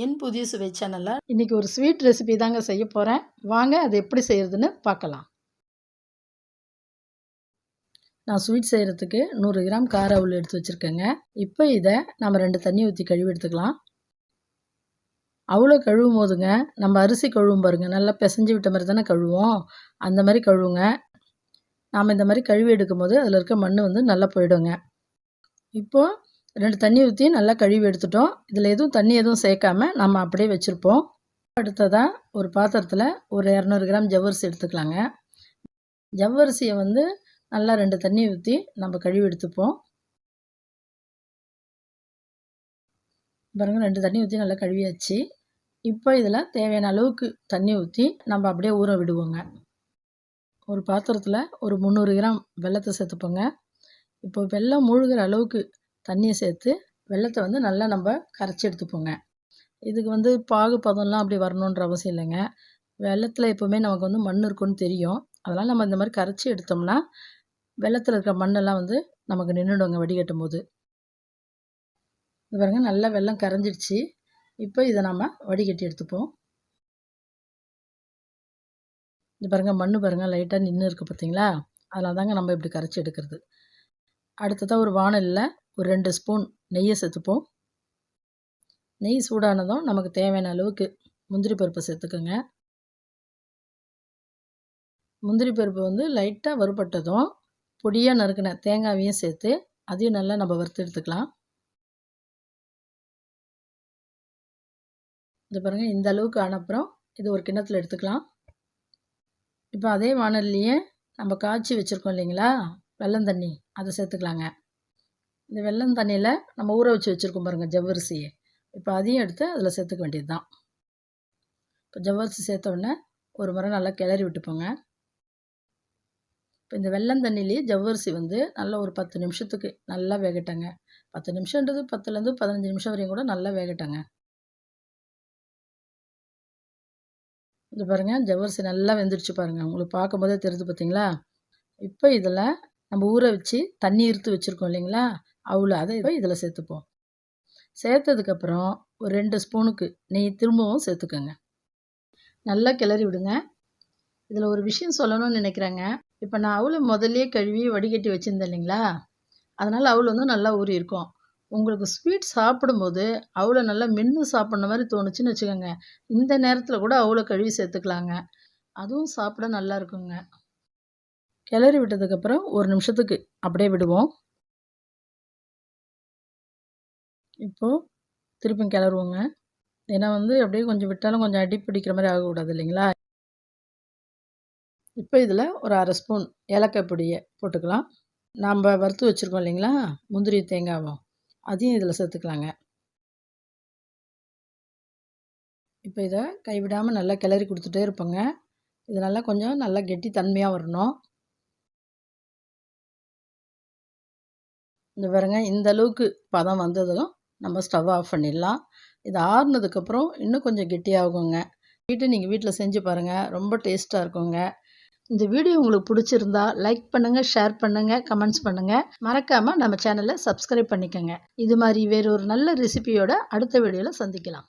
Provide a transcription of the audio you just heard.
என் புதிய சுவை சேனலில் இன்றைக்கி ஒரு ஸ்வீட் ரெசிபி தாங்க செய்ய போகிறேன். வாங்க அது எப்படி செய்கிறதுன்னு பார்க்கலாம். நான் ஸ்வீட் செய்கிறதுக்கு 100 கிராம் கார அவுள் எடுத்து வச்சுருக்கேங்க. இப்போ இதை நம்ம 2 தண்ணி ஊற்றி கழுவி எடுத்துக்கலாம். அவ்வளோ கழுவும் போதுங்க நம்ம அரிசி கழுவும் பாருங்கள், நல்லா பிசைஞ்சு விட்ட மாதிரி தானே கழுவோம், அந்த மாதிரி கழுவுங்க. நாம் இந்த மாதிரி கழுவி எடுக்கும் போது அதில் இருக்க மண் நல்லா போயிடுங்க. இப்போது 2 தண்ணி ஊற்றி நல்லா கழுவி எடுத்துட்டோம். இதில் தண்ணி எதுவும் சேர்க்காம நம்ம அப்படியே வச்சுருப்போம். அடுத்ததாக ஒரு பாத்திரத்தில் ஒரு 200 கிராம் ஜவ்வரிசி எடுத்துக்கலாங்க. ஜவ்வரிசியை நல்லா 2 தண்ணி ஊற்றி நம்ம கழுவி எடுத்துப்போம். பாருங்கள், 2 தண்ணி ஊற்றி நல்லா கழுவியாச்சு. இப்போ இதில் தேவையான அளவுக்கு தண்ணி ஊற்றி நம்ம அப்படியே ஊற விடுவோங்க. ஒரு பாத்திரத்தில் ஒரு 300 கிராம் வெல்லத்தை சேர்த்துப்போங்க. இப்போ வெல்லம் மூழ்கிற அளவுக்கு தண்ணியை சேர்த்து வெல்லத்தை நல்லா நம்ம கரைச்சி எடுத்துப்போங்க. இதுக்கு பாகு பதம்லாம் அப்படி வரணுன்ற அவசியம் இல்லைங்க. வெல்லத்தில் எப்போவுமே நமக்கு மண் இருக்குன்னு தெரியும். அதனால் நம்ம இந்த மாதிரி கரைச்சி எடுத்தோம்னா வெல்லத்தில் இருக்கிற மண்ணெல்லாம் நமக்கு நின்றுடுங்க வடிகட்டும் போது. இது பாருங்க, நல்லா வெல்லம் கரைஞ்சிடுச்சு. இப்போ இதை நம்ம வடிகட்டி எடுத்துப்போம். இது பாருங்கள், மண் பாருங்கள் லைட்டாக நின்று இருக்குது பார்த்தீங்களா? அதனால தாங்க நம்ம இப்படி கரைச்சி எடுக்கிறது. அடுத்ததாக ஒரு வாணலில் ஒரு 2 ஸ்பூன் நெய்யை சேர்த்துப்போம். நெய் சூடானதும் நமக்கு தேவையான அளவுக்கு முந்திரி பருப்பை சேர்த்துக்கோங்க. முந்திரி பருப்பு லைட்டாக வறுபட்டதும் பொடியாக நறுக்கின தேங்காயையும் சேர்த்து அதையும் நல்லா நம்ம வறுத்து எடுத்துக்கலாம். இது பாருங்கள், இந்த அளவுக்கு ஆனப்புறம் இது ஒரு கிண்ணத்தில் எடுத்துக்கலாம். இப்போ அதே வாணல்லையே நம்ம காய்ச்சி வச்சுருக்கோம் இல்லைங்களா வெல்லம் தண்ணி, அதை சேர்த்துக்கலாங்க. இந்த வெல்லம் தண்ணியில் நம்ம ஊற வச்சு வச்சுருக்கோம் பாருங்கள் ஜவ்வரிசியை, இப்போ அதையும் எடுத்து அதில் சேர்த்துக்க வேண்டியது தான். இப்போ ஜவ்வரிசி சேர்த்த உடனே ஒரு முறை நல்லா கிளறி விட்டுப்போங்க. இப்போ இந்த வெல்லம் தண்ணியிலேயே ஜவ்வரிசி நல்லா ஒரு 10 நிமிஷத்துக்கு நல்லா வேகட்டங்க. 10 நிமிஷன்றது 10லேருந்து 15 நிமிஷம் வரையும் கூட நல்லா வேகட்டங்க. இது பாருங்கள், ஜவ்வரிசி நல்லா வெந்துடுச்சு பாருங்கள், உங்களுக்கு பார்க்கும்போதே தெரியுது பார்த்தீங்களா? இப்போ இதில் நம்ம ஊற வச்சு தண்ணி இருத்து வச்சுருக்கோம் இல்லைங்களா அவ்வளோ, அதை இப்போ இதில் சேர்த்துப்போம். சேர்த்ததுக்கப்புறம் ஒரு 2 ஸ்பூனுக்கு நெய் திரும்பவும் சேர்த்துக்கோங்க. நல்லா கிளறி விடுங்க. இதில் ஒரு விஷயம் சொல்லணும்னு நினைக்கிறேங்க. இப்போ நான் அவுளை முதல்லையே கழுவி வடிகட்டி வச்சுருந்தேன் இல்லைங்களா, அதனால் அவுள் நல்லா ஊறி இருக்கும். உங்களுக்கு ஸ்வீட் சாப்பிடும்போது அவுளை நல்லா மென்று சாப்பிட்ற மாதிரி தோணுச்சுன்னு வச்சுக்கோங்க, இந்த நேரத்தில் கூட அவுளை கழுவி சேர்த்துக்கலாங்க. அதுவும் சாப்பிட நல்லா இருக்குங்க. கிளறி விட்டதுக்கப்புறம் ஒரு நிமிஷத்துக்கு அப்படியே விடுவோம். இப்போது திருப்பி கிளறுவோங்க. ஏன்னா அப்படியே கொஞ்சம் விட்டாலும் கொஞ்சம் அடி பிடிக்கிற மாதிரி ஆகக்கூடாது இல்லைங்களா? இப்போ இதில் ஒரு 1/2 ஸ்பூன் ஏலக்காய் பொடியை போட்டுக்கலாம். நாம் வறுத்து வச்சுருக்கோம் இல்லைங்களா முந்திரி தேங்காவும், அதையும் இதில் சேர்த்துக்கலாங்க. இப்போ இதை கைவிடாமல் நல்லா கிளறி கொடுத்துட்டே இருப்போங்க. இது நல்லா கொஞ்சம் நல்லா கெட்டி தன்மையாக வரணும். இந்த பாருங்க, இந்த அளவுக்கு பதம் வந்ததும் நம்ம ஸ்டவ் ஆஃப் பண்ணிடலாம். இது ஆறுனதுக்கப்புறம் இன்னும் கொஞ்சம் கெட்டியாகுங்க. நீங்கள் வீட்டில் செஞ்சு பாருங்கள், ரொம்ப டேஸ்ட்டாக இருக்குங்க. இந்த வீடியோ உங்களுக்கு பிடிச்சிருந்தா லைக் பண்ணுங்கள், ஷேர் பண்ணுங்கள், கமெண்ட்ஸ் பண்ணுங்கள். மறக்காமல் நம்ம சேனலை சப்ஸ்கிரைப் பண்ணிக்கோங்க. இது மாதிரி வேறு ஒரு நல்ல ரெசிபியோட அடுத்த வீடியோவில் சந்திக்கலாம்.